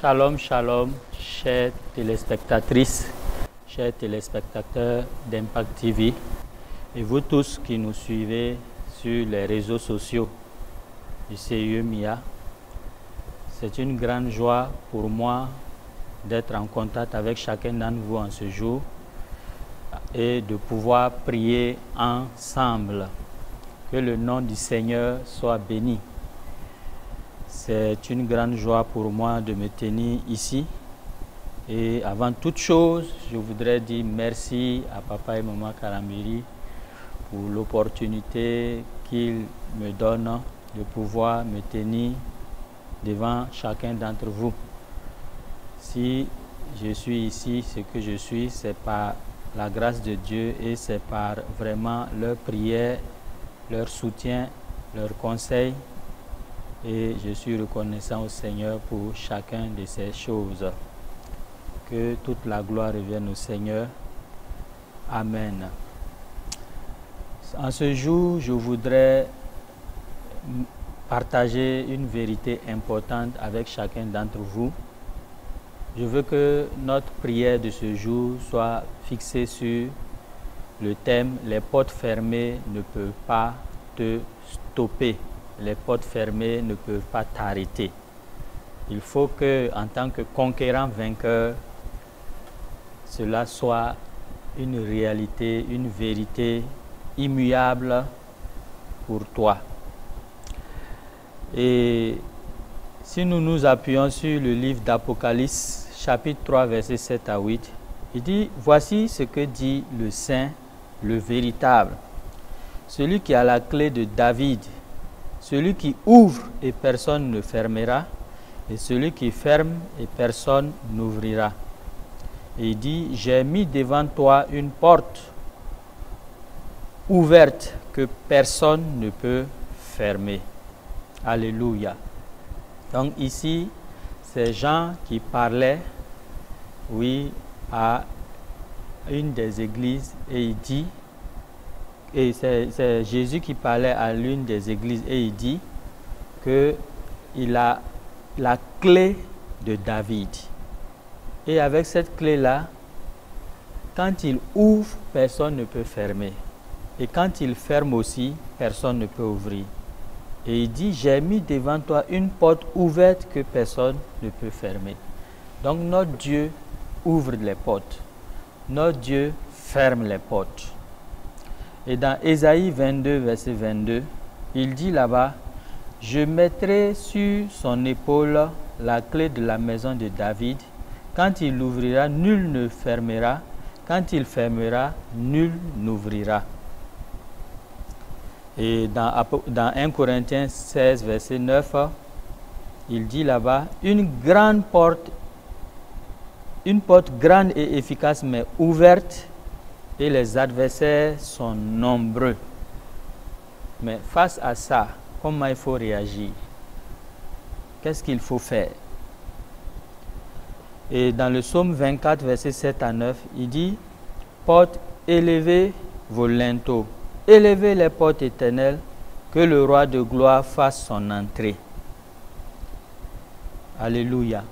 Shalom, shalom, chères téléspectatrices, chers téléspectateurs d'Impact TV et vous tous qui nous suivez sur les réseaux sociaux du CIE MIA. C'est une grande joie pour moi d'être en contact avec chacun d'entre vous en ce jour et de pouvoir prier ensemble. Que le nom du Seigneur soit béni. C'est une grande joie pour moi de me tenir ici. Et avant toute chose, je voudrais dire merci à Papa et Maman Karambiri pour l'opportunité qu'ils me donnent de pouvoir me tenir devant chacun d'entre vous. Si je suis ici, ce que je suis, c'est par la grâce de Dieu et c'est par vraiment leur prière, leur soutien, leur conseil. Et je suis reconnaissant au Seigneur pour chacun de ces choses. Que toute la gloire revienne au Seigneur. Amen. En ce jour, je voudrais partager une vérité importante avec chacun d'entre vous. Je veux que notre prière de ce jour soit fixée sur le thème « Les portes fermées ne peuvent pas te stopper ». Les portes fermées ne peuvent pas t'arrêter. Il faut que, en tant que conquérant vainqueur, cela soit une réalité, une vérité immuable pour toi. Et si nous nous appuyons sur le livre d'Apocalypse, chapitre 3, versets 7 à 8, il dit, « Voici ce que dit le Saint, le véritable, celui qui a la clé de David, celui qui ouvre et personne ne fermera, et celui qui ferme et personne n'ouvrira. » Et il dit, « J'ai mis devant toi une porte ouverte que personne ne peut fermer. » Alléluia. Donc ici, c'est Jean qui parlait, oui, à une des églises et il dit, et c'est Jésus qui parlait à l'une des églises et il dit qu'il a la clé de David. Et avec cette clé-là, quand il ouvre, personne ne peut fermer. Et quand il ferme aussi, personne ne peut ouvrir. Et il dit, j'ai mis devant toi une porte ouverte que personne ne peut fermer. Donc notre Dieu ouvre les portes. Notre Dieu ferme les portes. Et dans Ésaïe 22, verset 22, il dit là-bas, « Je mettrai sur son épaule la clé de la maison de David. Quand il ouvrira, nul ne fermera. Quand il fermera, nul n'ouvrira. » Et dans 1 Corinthiens 16, verset 9, il dit là-bas, « Une porte grande et efficace, mais ouverte, et les adversaires sont nombreux. » Mais face à ça, comment il faut réagir? Qu'est-ce qu'il faut faire? Et dans le psaume 24, versets 7 à 9, il dit, « Portes, élevez vos linteaux, élevez les portes éternelles, que le roi de gloire fasse son entrée. » Alléluia.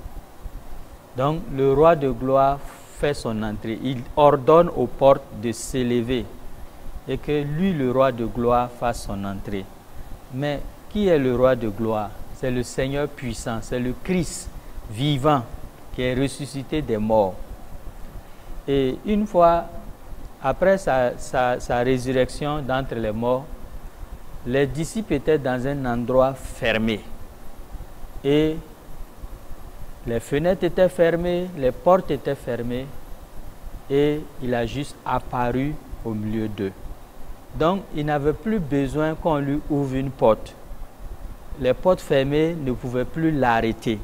Donc, le roi de gloire fait son entrée. Il ordonne aux portes de s'élever et que lui, le roi de gloire, fasse son entrée. Mais qui est le roi de gloire? C'est le Seigneur puissant, c'est le Christ vivant qui est ressuscité des morts. Et une fois, après sa résurrection d'entre les morts, les disciples étaient dans un endroit fermé. Et les fenêtres étaient fermées, les portes étaient fermées et il a juste apparu au milieu d'eux. Donc, il n'avait plus besoin qu'on lui ouvre une porte. Les portes fermées ne pouvaient plus l'arrêter.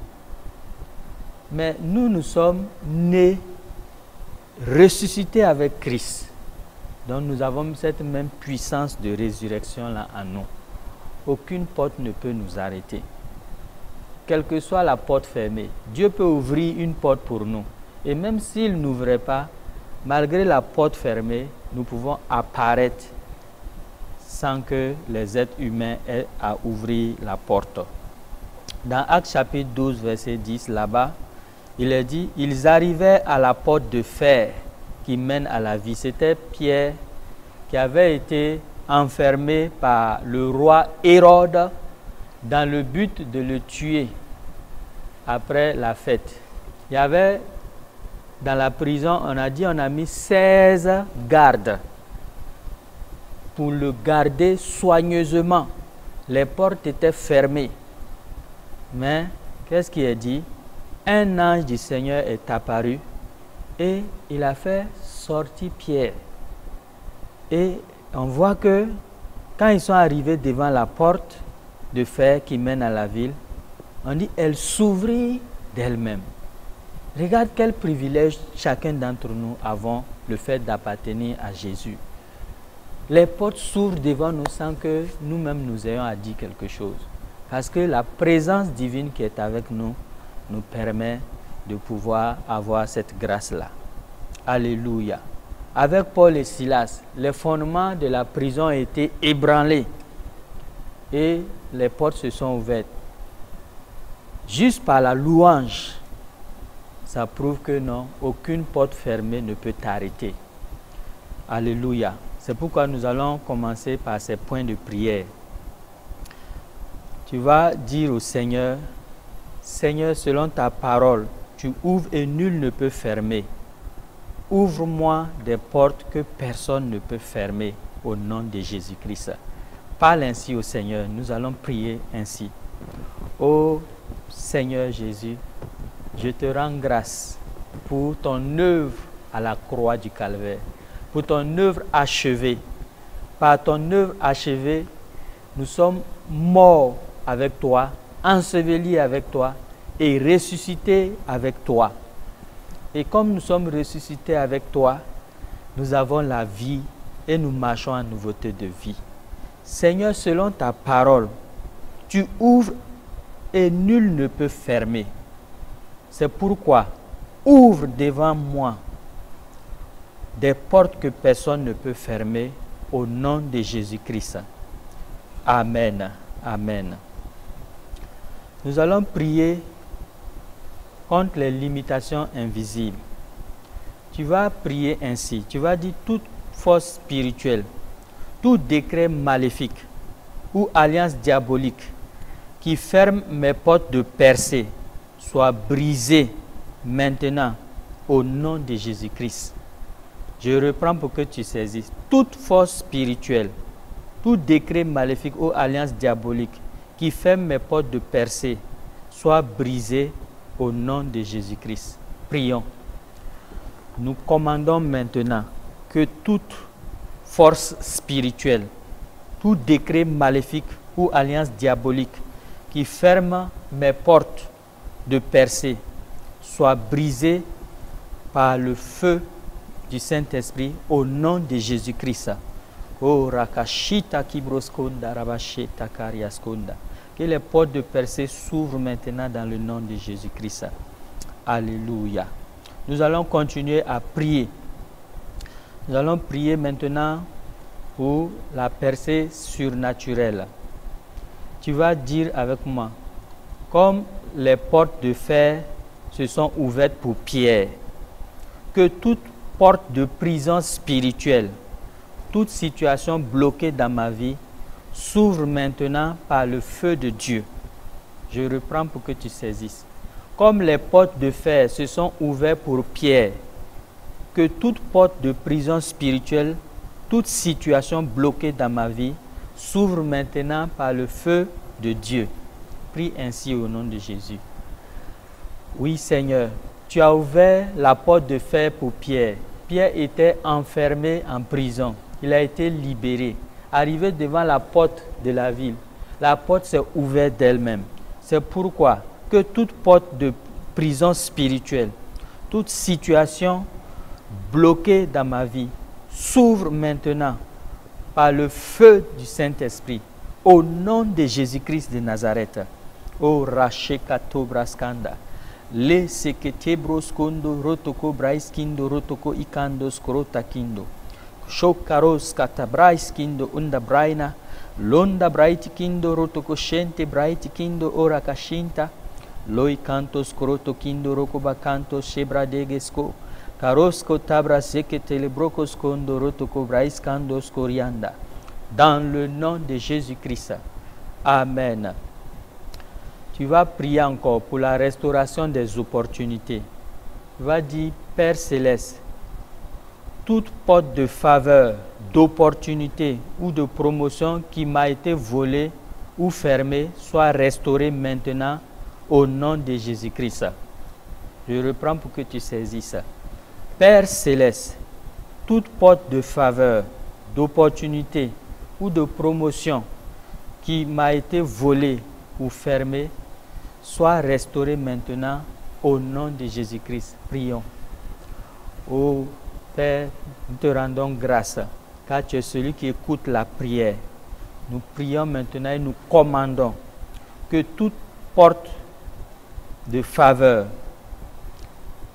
Mais nous sommes nés, ressuscités avec Christ. Donc, nous avons cette même puissance de résurrection-là en nous. Aucune porte ne peut nous arrêter. Quelle que soit la porte fermée, Dieu peut ouvrir une porte pour nous. Et même s'il n'ouvrait pas, malgré la porte fermée, nous pouvons apparaître sans que les êtres humains aient à ouvrir la porte. Dans Actes chapitre 12, verset 10, là-bas, Il est dit, ils arrivaient à la porte de fer qui mène à la vie. C'était Pierre qui avait été enfermé par le roi Hérode dans le but de le tuer après la fête. Il y avait dans la prison, on a mis 16 gardes pour le garder soigneusement. Les portes étaient fermées. Mais qu'est-ce qui est dit? Un ange du Seigneur est apparu et il a fait sortir Pierre. Et on voit que quand ils sont arrivés devant la porte de fer qui mène à la ville, on dit elle s'ouvrit d'elle-même. Regarde quel privilège chacun d'entre nous avons, le fait d'appartenir à Jésus. Les portes s'ouvrent devant nous sans que nous-mêmes nous ayons à dire quelque chose. Parce que la présence divine qui est avec nous nous permet de pouvoir avoir cette grâce-là. Alléluia. Avec Paul et Silas, les fondements de la prison ont été ébranlés et les portes se sont ouvertes. Juste par la louange, ça prouve que non, aucune porte fermée ne peut t'arrêter. Alléluia. C'est pourquoi nous allons commencer par ces points de prière. Tu vas dire au Seigneur, Seigneur, selon ta parole, tu ouvres et nul ne peut fermer. Ouvre-moi des portes que personne ne peut fermer au nom de Jésus-Christ. Parle ainsi au Seigneur. Nous allons prier ainsi. Ô Seigneur Jésus, je te rends grâce pour ton œuvre à la croix du Calvaire, pour ton œuvre achevée. Par ton œuvre achevée, nous sommes morts avec toi, ensevelis avec toi et ressuscités avec toi. Et comme nous sommes ressuscités avec toi, nous avons la vie et nous marchons en nouveauté de vie. Seigneur, selon ta parole, tu ouvres et nul ne peut fermer. C'est pourquoi ouvre devant moi des portes que personne ne peut fermer au nom de Jésus-Christ. Amen. Amen. Nous allons prier contre les limitations invisibles. Tu vas prier ainsi. Tu vas dire toute force spirituelle, tout décret maléfique ou alliance diabolique qui ferme mes portes de percée soit brisé maintenant au nom de Jésus-Christ. Je reprends pour que tu saisisses. Toute force spirituelle, tout décret maléfique ou alliance diabolique qui ferme mes portes de percée soit brisé au nom de Jésus-Christ. Prions. Nous commandons maintenant que toute force spirituelle, tout décret maléfique ou alliance diabolique qui ferme mes portes de percée soit brisé par le feu du Saint-Esprit au nom de Jésus-Christ. Oh, Rakashita Kibroskonda, Rabasheta Kariaskonda. Que les portes de percée s'ouvrent maintenant dans le nom de Jésus-Christ. Alléluia. Nous allons continuer à prier. Nous allons prier maintenant pour la percée surnaturelle. Tu vas dire avec moi, comme les portes de fer se sont ouvertes pour Pierre, que toute porte de prison spirituelle, toute situation bloquée dans ma vie, s'ouvre maintenant par le feu de Dieu. Je reprends pour que tu saisisses. Comme les portes de fer se sont ouvertes pour Pierre, que toute porte de prison spirituelle, toute situation bloquée dans ma vie, s'ouvre maintenant par le feu de Dieu. Prie ainsi au nom de Jésus. Oui, Seigneur, tu as ouvert la porte de fer pour Pierre. Pierre était enfermé en prison. Il a été libéré. Arrivé devant la porte de la ville, la porte s'est ouverte d'elle-même. C'est pourquoi que toute porte de prison spirituelle, toute situation bloquée dans ma vie, s'ouvre maintenant par le feu du Saint-Esprit, au nom de Jésus-Christ de Nazareth. O Rachekato Braskanda, Le Sekete Broskondo, Rotoko Braiskindo, Rotoko Ikando, Skorota Kindo. Shokaros kata braiskindo unda braina, londa braitikindo rotoko shente braitikindo ora kashinta, Loi cantos croto kindo rokoba canto shebra degesco. Karosko tabra sekete le brokos kondo rotoko brais kandos korianda. Dans le nom de Jésus-Christ. Amen. Tu vas prier encore pour la restauration des opportunités. Tu vas dire, Père Céleste, toute porte de faveur, d'opportunité ou de promotion qui m'a été volée ou fermée soit restaurée maintenant au nom de Jésus-Christ. Je reprends pour que tu saisisses. Père Céleste, toute porte de faveur, d'opportunité ou de promotion qui m'a été volée ou fermée soit restaurée maintenant au nom de Jésus-Christ. Prions. Ô Père, nous te rendons grâce car tu es celui qui écoute la prière. Nous prions maintenant et nous commandons que toute porte de faveur,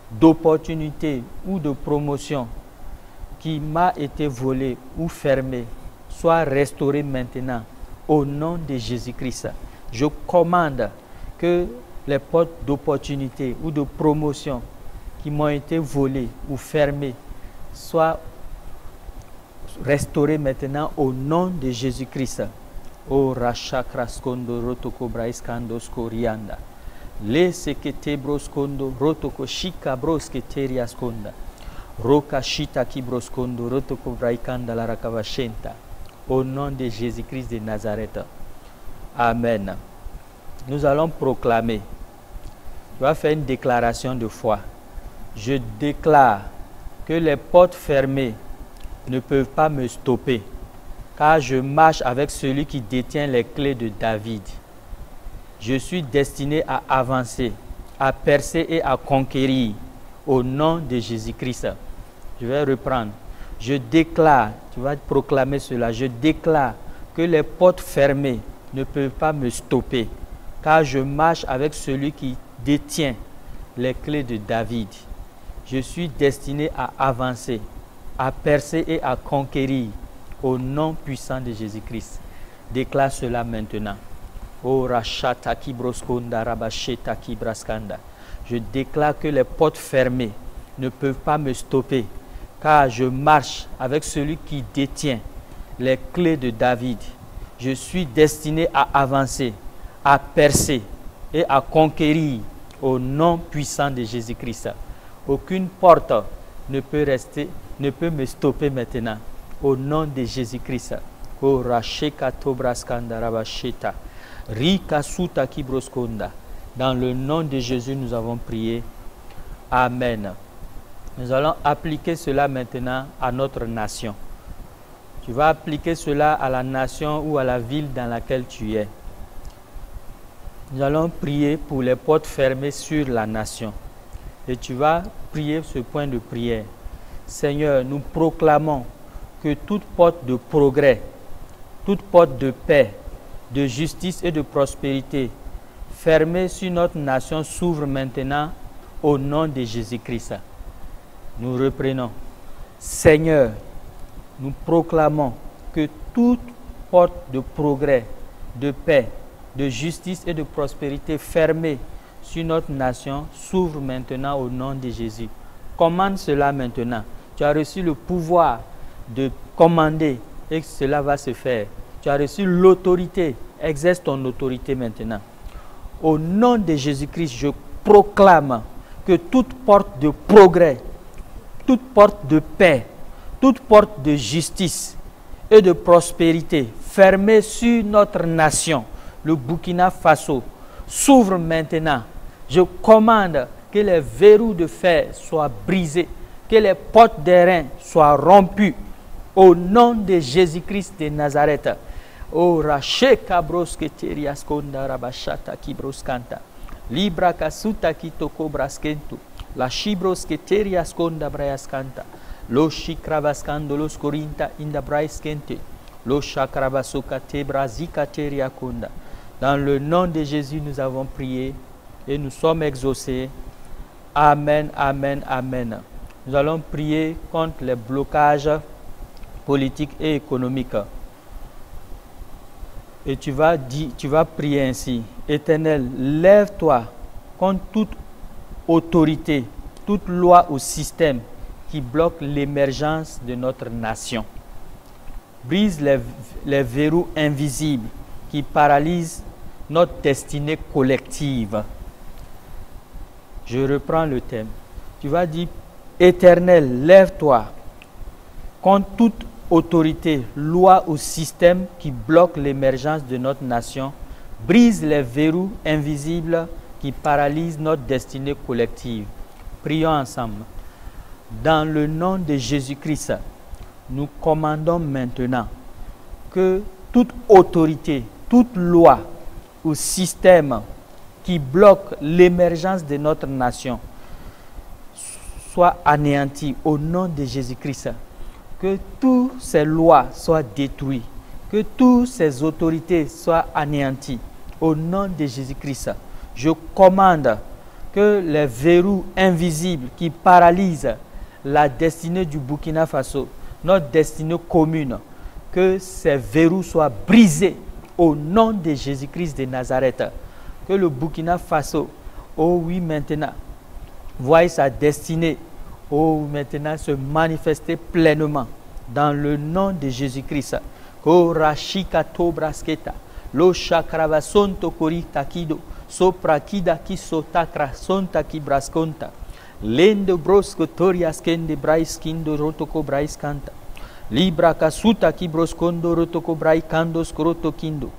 d'opportunité ou de promotion qui m'a été volée ou fermée soit restaurée maintenant au nom de Jésus-Christ. Je commande que les portes d'opportunité ou de promotion qui m'ont été volées ou fermées soient restaurées maintenant au nom de Jésus-Christ. O rachakraskondo rotoko braiskandos korianda. Le sekete broskondo rotoko shika brosketeria skonda. Roka shita ki broskondo rotoko braikanda la rakavashenta. Au nom de Jésus-Christ de Nazareth. Amen. Nous allons proclamer. Tu vas faire une déclaration de foi. Je déclare que les portes fermées ne peuvent pas me stopper, car je marche avec celui qui détient les clés de David. Je suis destiné à avancer, à percer et à conquérir au nom de Jésus-Christ. Je vais reprendre. Je déclare, tu vas proclamer cela, je déclare que les portes fermées ne peuvent pas me stopper, car je marche avec celui qui détient les clés de David. Je suis destiné à avancer, à percer et à conquérir au nom puissant de Jésus-Christ. Déclare cela maintenant. Oh rachata ki broskonda rabasheta ki braskanda. Je déclare que les portes fermées ne peuvent pas me stopper, car je marche avec celui qui détient les clés de David. Je suis destiné à avancer, à percer et à conquérir au nom puissant de Jésus-Christ. Aucune porte ne peut me stopper maintenant. Au nom de Jésus-Christ. Oh racheka tobraskanda rabasheta. Rika suta kibroskonda. Dans le nom de Jésus, nous avons prié. Amen. Nous allons appliquer cela maintenant à notre nation. Tu vas appliquer cela à la nation ou à la ville dans laquelle tu es. Nous allons prier pour les portes fermées sur la nation. Et tu vas prier ce point de prière. Seigneur, nous proclamons que toute porte de progrès, toute porte de paix, de justice et de prospérité fermée sur notre nation s'ouvre maintenant au nom de Jésus-Christ. Nous reprenons. Seigneur, nous proclamons que toute porte de progrès, de paix, de justice et de prospérité fermée sur notre nation s'ouvre maintenant au nom de Jésus. Commande cela maintenant. Tu as reçu le pouvoir de commander et que cela va se faire. Tu as reçu l'autorité. Exerce ton autorité maintenant. Au nom de Jésus-Christ, je proclame que toute porte de progrès, toute porte de paix, toute porte de justice et de prospérité fermée sur notre nation, le Burkina Faso, s'ouvre maintenant. Je commande que les verrous de fer soient brisés, que les portes d'airain soient rompues au nom de Jésus-Christ de Nazareth. O racheka brosketeria skonda rabashata kibroskanta. Libra kasuta kitoko braskentu. La shibrosketeria skonda brayaskanta. Lo shikravaskando los korinta inda braiskente. Lo shakravasoka te brazikateria konda. Dans le nom de Jésus, nous avons prié et nous sommes exaucés. Amen, amen, amen. Nous allons prier contre les blocages politiques et économiques. Et tu vas prier ainsi. Éternel, lève-toi contre toute autorité, toute loi ou système qui bloque l'émergence de notre nation. Brise les verrous invisibles qui paralysent notre destinée collective. Je reprends le thème. Tu vas dire, Éternel, lève-toi contre toute autorité, loi ou système qui bloque l'émergence de notre nation. Brise les verrous invisibles qui paralysent notre destinée collective. Prions ensemble. Dans le nom de Jésus-Christ, nous commandons maintenant que toute autorité, toute loi ou système qui bloque l'émergence de notre nation soit anéanti au nom de Jésus-Christ. Que toutes ces lois soient détruites, que toutes ces autorités soient anéanties au nom de Jésus-Christ. Je commande que les verrous invisibles qui paralysent la destinée du Burkina Faso, notre destinée commune, que ces verrous soient brisés au nom de Jésus-Christ de Nazareth. Que le Burkina Faso, oh oui maintenant, voie sa destinée, oh maintenant se manifester pleinement dans le nom de Jésus-Christ. Oh Rashika Tobrasketa, lo Shakravasonto Korita Kido, Soprakida Kisotakra Sonta Kibraskonta, Lendo Brosko Toriaskende Braiskindo Rotoko Braiskanta, Libra Kasuta Kibroscondo Rotoko Braikando Skroto Kindo,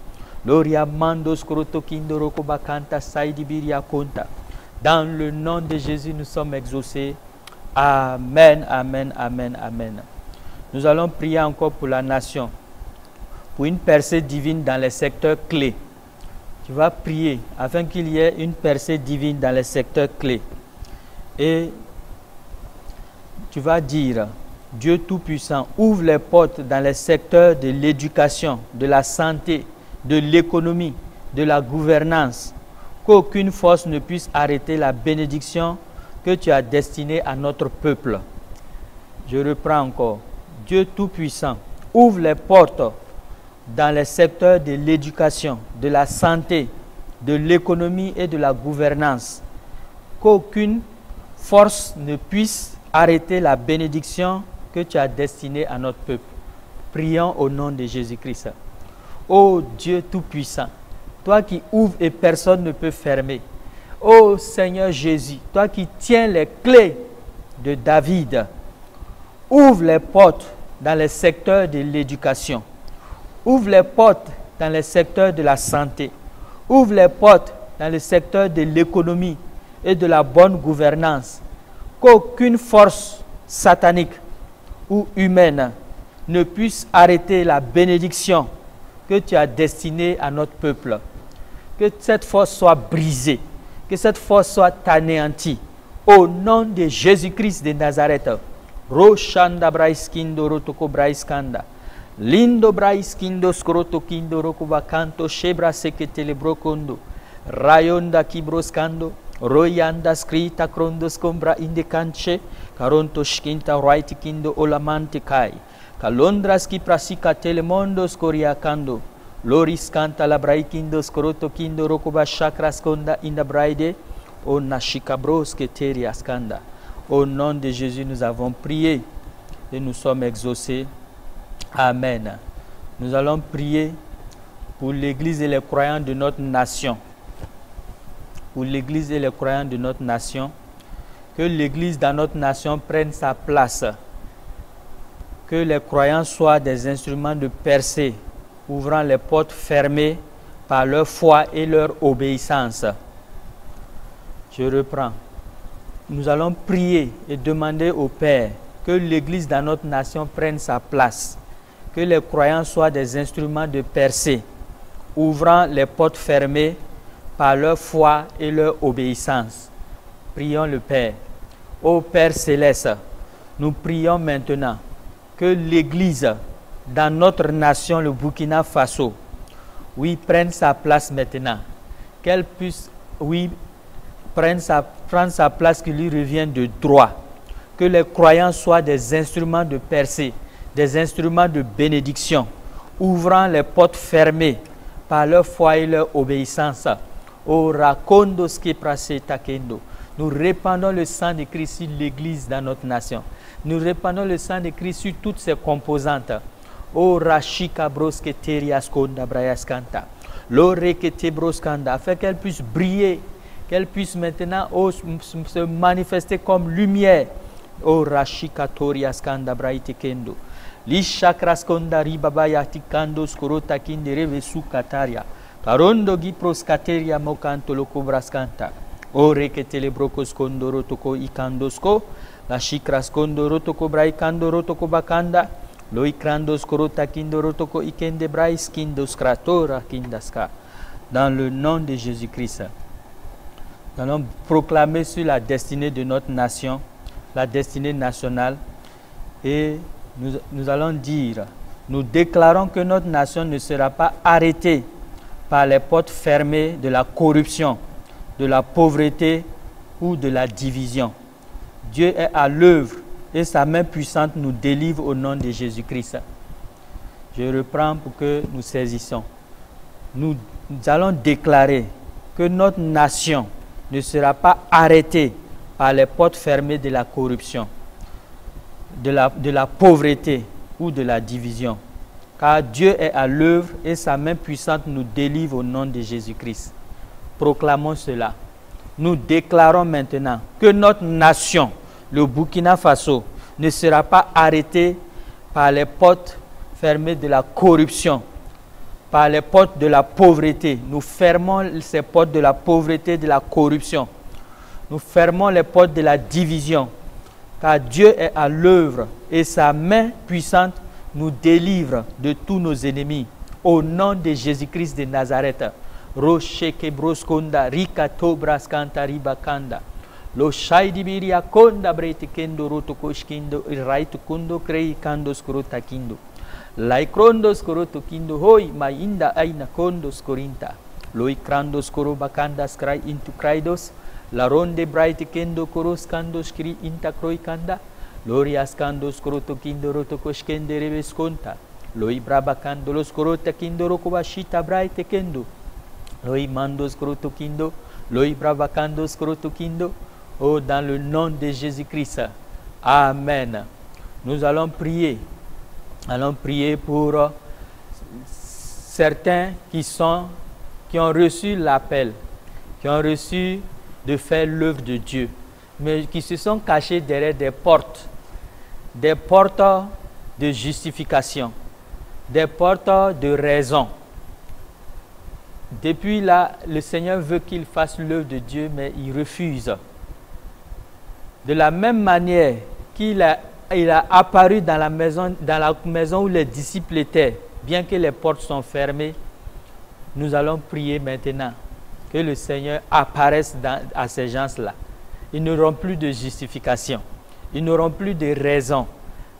Loria Mando Skroto Kindo Rokobakanta Saidibiria Konta. Dans le nom de Jésus, nous sommes exaucés. Amen, amen, amen, amen. Nous allons prier encore pour la nation, pour une percée divine dans les secteurs clés. Tu vas prier afin qu'il y ait une percée divine dans les secteurs clés. Et tu vas dire, Dieu Tout-Puissant, ouvre les portes dans les secteurs de l'éducation, de la santé, de l'économie, de la gouvernance, qu'aucune force ne puisse arrêter la bénédiction que tu as destinée à notre peuple. Je reprends encore. Dieu Tout-Puissant, ouvre les portes dans les secteurs de l'éducation, de la santé, de l'économie et de la gouvernance, qu'aucune force ne puisse arrêter la bénédiction que tu as destinée à notre peuple. Prions au nom de Jésus-Christ. Ô Dieu Tout-Puissant, toi qui ouvres et personne ne peut fermer. Ô Seigneur Jésus, toi qui tiens les clés de David, ouvre les portes dans les secteurs de l'éducation. Ouvre les portes dans les secteurs de la santé. Ouvre les portes dans le secteur de l'économie et de la bonne gouvernance. Qu'aucune force satanique ou humaine ne puisse arrêter la bénédiction que tu as destinée à notre peuple. Que cette force soit brisée, que cette force soit anéantie. Au nom de Jésus-Christ de Nazareth. Roshanda Braiskindo Rotoko Braiskanda. Lindo Braiskindo Skroto Kindo Rokubakanto Shebra Seketele Brokondo. Rayonda Kibroskando. Royanda Skrita Krondos Kombra Indekanche. Karonto Shkinta Raiti Kindo Olamante Kai. Kalondras Kiprasika Telemondos Koriakando. Loris Kanta Labraikindo Skroto Kindo Rokuba Chakras Konda Inda Braide. O Nashikabros Keterias Kanda. Au nom de Jésus, nous avons prié et nous sommes exaucés. Amen. Nous allons prier pour l'Église et les croyants de notre nation. Pour l'Église et les croyants de notre nation. Que l'Église dans notre nation prenne sa place. Que les croyants soient des instruments de percée, ouvrant les portes fermées par leur foi et leur obéissance. Je reprends. Nous allons prier et demander au Père que l'Église dans notre nation prenne sa place, que les croyants soient des instruments de percée, ouvrant les portes fermées par leur foi et leur obéissance. Prions le Père. Ô Père Céleste, nous prions maintenant que l'Église dans notre nation, le Burkina Faso, oui, prenne sa place maintenant, qu'elle puisse, oui, prendre sa place qui lui revient de droit. Que les croyants soient des instruments de percée, des instruments de bénédiction, ouvrant les portes fermées par leur foi et leur obéissance. O racondos que prase takendo. Nous répandons le sang de Christ sur l'Église dans notre nation. Nous répandons le sang de Christ sur toutes ses composantes. O rashika broske teriaskonda brayaskanta. L'orekete broskanda, afin qu'elle puisse briller, qu'elle puisse maintenant se manifester comme lumière. O rashika toriaskanda braitekendo. Lishakraskonda ribabaya tikando skorota kinde revesu kataria. Karondo giproskateria mokanto lokobraskanta. O reketele brokos kondoro toko ikandosko. La shikras kondoro toko braikando rotoko bakanda. Lo ikrandos korota kindo rotoko ikende brais kindos kratora kindaska. Dans le nom de Jésus-Christ, nous allons proclamer sur la destinée de notre nation, la destinée nationale, et nous allons dire, nous déclarons que notre nation ne sera pas arrêtée par les portes fermées de la corruption, de la pauvreté ou de la division. Dieu est à l'œuvre et sa main puissante nous délivre au nom de Jésus-Christ. Je reprends pour que nous saisissions. Nous allons déclarer que notre nation ne sera pas arrêtée par les portes fermées de la corruption, de la pauvreté ou de la division. Car Dieu est à l'œuvre et sa main puissante nous délivre au nom de Jésus-Christ. Proclamons cela. Nous déclarons maintenant que notre nation, le Burkina Faso, ne sera pas arrêtée par les portes fermées de la corruption, par les portes de la pauvreté. Nous fermons ces portes de la pauvreté, de la corruption. Nous fermons les portes de la division, car Dieu est à l'œuvre et sa main puissante nous délivre de tous nos ennemis. Au nom de Jésus-Christ de Nazareth. Rosheke broskonda rikato braskanta ribakanda. Lo shaidi biria konda brete kendo roto koshkindo iraitu kundo krei kando skorota kindo. Laikrondo skoroto kindo hoi mainda aina kondo skorinta. Lo ikrando skoro bakanda skrai into kraidos. La ronde bright kendo koros kando skri inta kroi kanda. Lorias kando skoroto kindo roto koshkende reves konta. Lo ibraba kando los korota kindo rokobashita bright kendo. Lo imando skoroto kindo. Lo ibraba kando skoroto kindo. Oh, dans le nom de Jésus-Christ. Amen. Nous allons prier. Allons prier pour certains qui ont reçu l'appel, qui ont reçu de faire l'œuvre de Dieu, mais qui se sont cachés derrière des portes de justification, des portes de raison. Depuis là, le Seigneur veut qu'ils fassent l'œuvre de Dieu, mais ils refusent. De la même manière qu'il a apparu dans la maison où les disciples étaient, bien que les portes sont fermées, nous allons prier maintenant que le Seigneur apparaisse à ces gens-là. Ils n'auront plus de justification, ils n'auront plus de raison.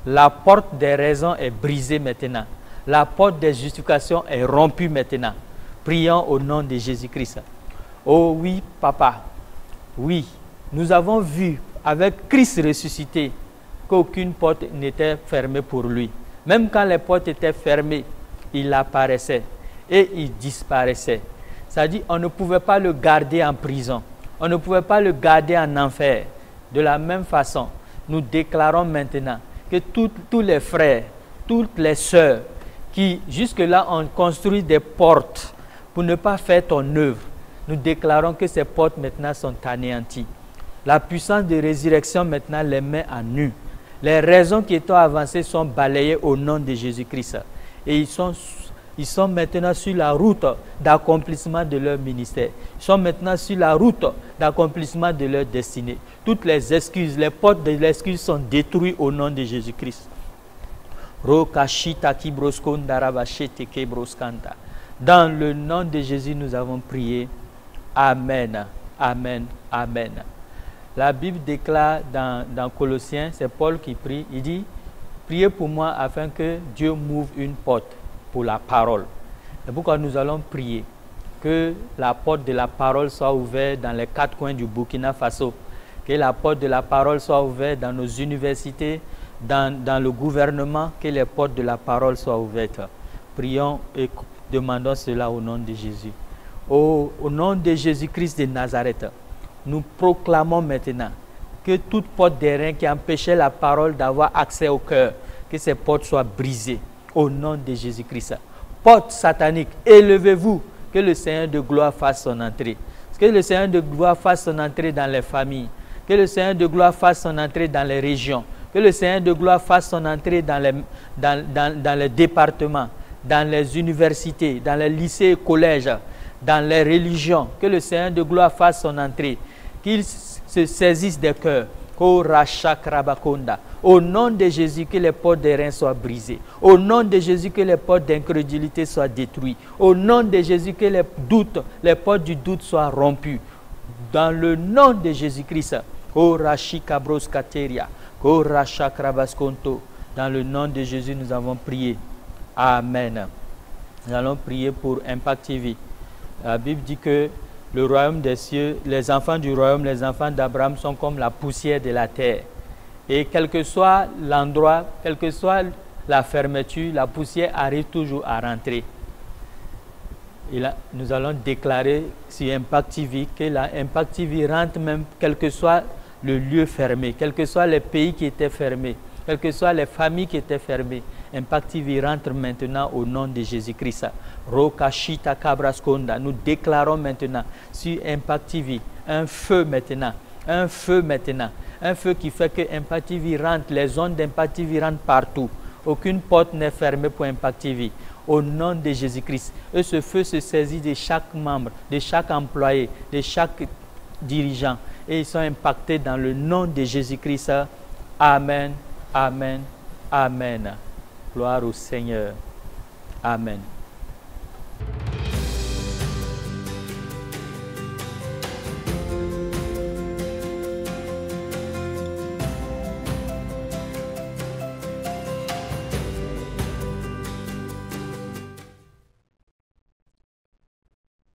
La porte des raisons est brisée maintenant. La porte des justifications est rompue maintenant. Prions au nom de Jésus-Christ. Oh oui, Papa, oui, nous avons vu avec Christ ressuscité qu'aucune porte n'était fermée pour lui. Même quand les portes étaient fermées, il apparaissait et il disparaissait. C'est-à-dire qu'on ne pouvait pas le garder en prison. On ne pouvait pas le garder en enfer. De la même façon, nous déclarons maintenant que tous les frères, toutes les sœurs qui jusque-là ont construit des portes pour ne pas faire ton œuvre, nous déclarons que ces portes maintenant sont anéanties. La puissance de résurrection maintenant les met à nu. Les raisons qui étaient avancées sont balayées au nom de Jésus-Christ. Et ils sont maintenant sur la route d'accomplissement de leur ministère. Ils sont maintenant sur la route d'accomplissement de leur destinée. Toutes les excuses, les portes de l'excuse sont détruites au nom de Jésus-Christ. Dans le nom de Jésus, nous avons prié. Amen. Amen. Amen. La Bible déclare dans Colossiens, c'est Paul qui prie, il dit, priez pour moi afin que Dieu m'ouvre une porte pour la parole. C'est pourquoi nous allons prier que la porte de la parole soit ouverte dans les 4 coins du Burkina Faso, que la porte de la parole soit ouverte dans nos universités, dans le gouvernement, que les portes de la parole soient ouvertes. Prions et demandons cela au nom de Jésus. Au nom de Jésus-Christ de Nazareth, nous proclamons maintenant que toute porte d'airain qui empêchait la parole d'avoir accès au cœur, que ces portes soient brisées au nom de Jésus-Christ. Porte satanique, élevez-vous, que le Seigneur de gloire fasse son entrée. Que le Seigneur de gloire fasse son entrée dans les familles. Que le Seigneur de gloire fasse son entrée dans les régions. Que le Seigneur de gloire fasse son entrée dans les départements, dans les universités, dans les lycées et collèges, dans les religions. Que le Seigneur de gloire fasse son entrée. Qu'il se saisisse des cœurs. Au nom de Jésus, que les portes des reins soient brisées. Au nom de Jésus, que les portes d'incrédulité soient détruites. Au nom de Jésus, que les portes du doute soient rompues. Dans le nom de Jésus-Christ. Dans le nom de Jésus, nous avons prié. Amen. Nous allons prier pour Impact TV. La Bible dit que le royaume des cieux, les enfants du royaume, les enfants d'Abraham sont comme la poussière de la terre. Et quel que soit l'endroit, quelle que soit la fermeture, la poussière arrive toujours à rentrer. Et là, nous allons déclarer sur Impact TV que la Impact TV rentre même quel que soit le lieu fermé, quels que soient les pays qui étaient fermés, quelles que soient les familles qui étaient fermées. Impact TV rentre maintenant au nom de Jésus-Christ. Rokashita Kabraskonda. Nous déclarons maintenant sur Impact TV un feu maintenant, un feu maintenant, un feu qui fait que Impact TV rentre, les ondes d'Impact TV rentrent partout. Aucune porte n'est fermée pour Impact TV. Au nom de Jésus-Christ. Et ce feu se saisit de chaque membre, de chaque employé, de chaque dirigeant. Et ils sont impactés dans le nom de Jésus-Christ. Amen, amen, amen. Gloire au Seigneur. Amen.